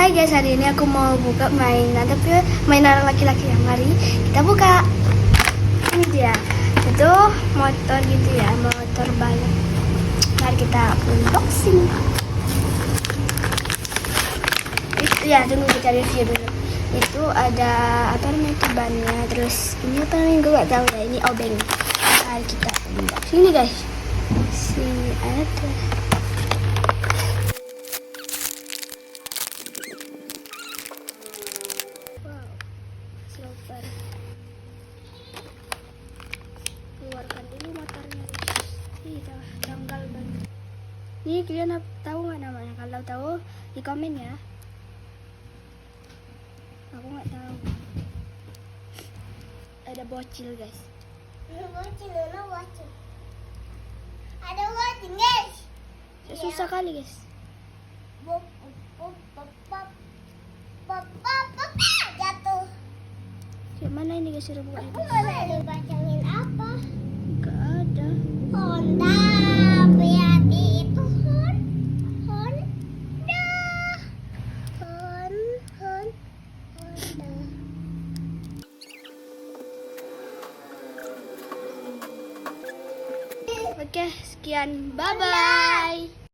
Hai guys, hari ini aku mau buka mainan, tapi mainan laki-laki ya. Mari kita buka. Ini dia, itu motor gitu ya, motor balap. Mari kita unboxing. Itu ya, tunggu kita review dulu. Itu ada apa namanya itu bannya, terus ini apa namanya gue gak tahu ya. Ini obeng. Mari kita unboxing nih guys. Si ada. Silver. Keluarkan dulu motornya. Ih, tanggal banget. Ini kalian tahu nggak namanya? Kalau tahu di komen ya. Aku nggak tahu. Ada bocil guys. Bocil. Ada bocil guys. Susah kali guys. Jatuh. Kayak mana ini guys sudah buka? Aku nggak ada dibacangin apa. Gak ada. Honda, hati itu Honda. Oke, sekian. Bye bye.